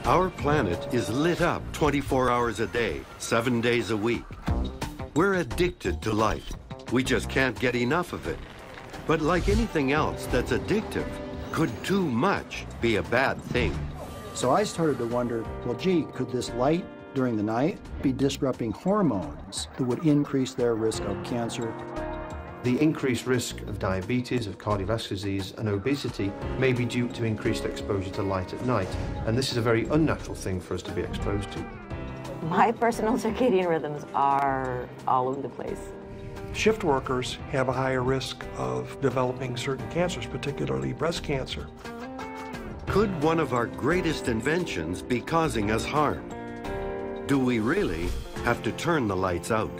Our planet is lit up 24 hours a day, 7 days a week. We're addicted to light. We just can't get enough of it. But like anything else that's addictive, could too much be a bad thing? So I started to wonder, well, gee, could this light during the night be disrupting hormones that would increase their risk of cancer? The increased risk of diabetes, of cardiovascular disease and obesity may be due to increased exposure to light at night, and this is a very unnatural thing for us to be exposed to. My personal circadian rhythms are all over the place. Shift workers have a higher risk of developing certain cancers, particularly breast cancer. Could one of our greatest inventions be causing us harm? Do we really have to turn the lights out?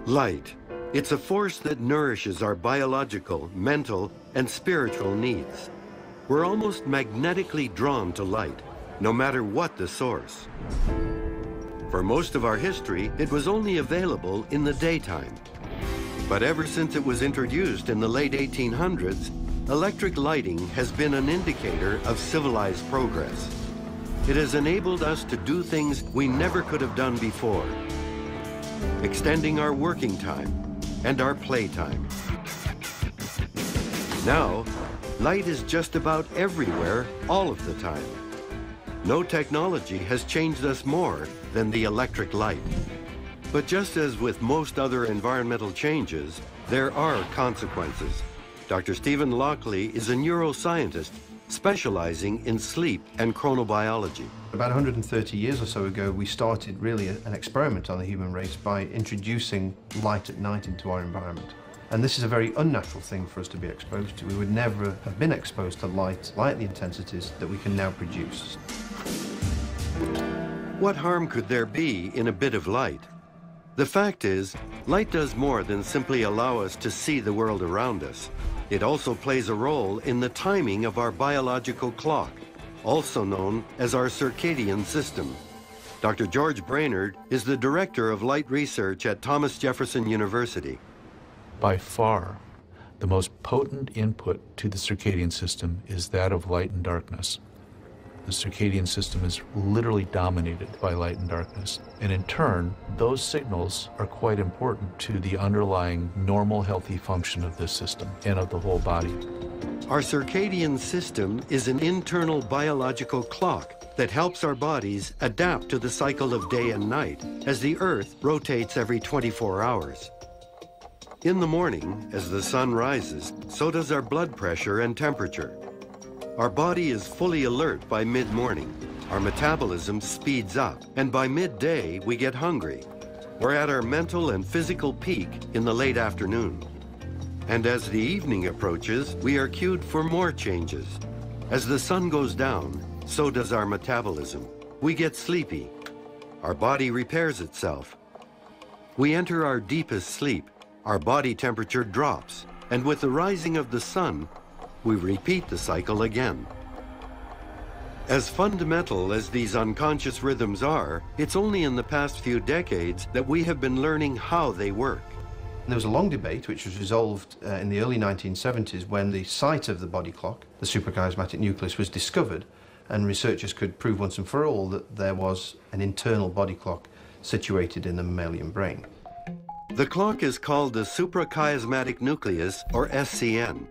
Light. It's a force that nourishes our biological, mental, and spiritual needs. We're almost magnetically drawn to light, no matter what the source. For most of our history, it was only available in the daytime. But ever since it was introduced in the late 1800s, electric lighting has been an indicator of civilized progress. It has enabled us to do things we never could have done before, extending our working time and our playtime. Now, light is just about everywhere, all of the time. No technology has changed us more than the electric light. But just as with most other environmental changes, there are consequences. Dr. Stephen Lockley is a neuroscientist specializing in sleep and chronobiology. About 130 years or so ago, we started really an experiment on the human race by introducing light at night into our environment. And this is a very unnatural thing for us to be exposed to. We would never have been exposed to light the intensities that we can now produce. What harm could there be in a bit of light? The fact is, light does more than simply allow us to see the world around us. It also plays a role in the timing of our biological clock, also known as our circadian system. Dr. George Brainerd is the director of light research at Thomas Jefferson University. By far, the most potent input to the circadian system is that of light and darkness. The circadian system is literally dominated by light and darkness. And in turn, those signals are quite important to the underlying normal, healthy function of this system and of the whole body. Our circadian system is an internal biological clock that helps our bodies adapt to the cycle of day and night as the Earth rotates every 24 hours. In the morning, as the sun rises, so does our blood pressure and temperature. Our body is fully alert by mid-morning. Our metabolism speeds up, and by midday, we get hungry. We're at our mental and physical peak in the late afternoon. And as the evening approaches, we are cued for more changes. As the sun goes down, so does our metabolism. We get sleepy. Our body repairs itself. We enter our deepest sleep. Our body temperature drops, and with the rising of the sun, we repeat the cycle again. As fundamental as these unconscious rhythms are, it's only in the past few decades that we have been learning how they work. There was a long debate which was resolved in the early 1970s when the site of the body clock, the suprachiasmatic nucleus, was discovered, and researchers could prove once and for all that there was an internal body clock situated in the mammalian brain. The clock is called the suprachiasmatic nucleus, or SCN.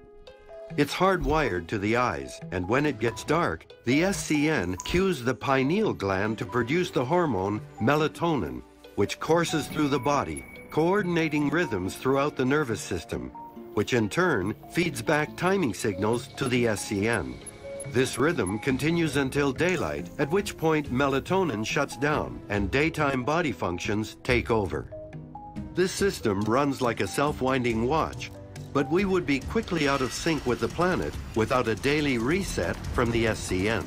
It's hardwired to the eyes, and when it gets dark, the SCN cues the pineal gland to produce the hormone melatonin, which courses through the body, coordinating rhythms throughout the nervous system, which in turn feeds back timing signals to the SCN. This rhythm continues until daylight, at which point melatonin shuts down and daytime body functions take over. This system runs like a self-winding watch, but we would be quickly out of sync with the planet without a daily reset from the SCN.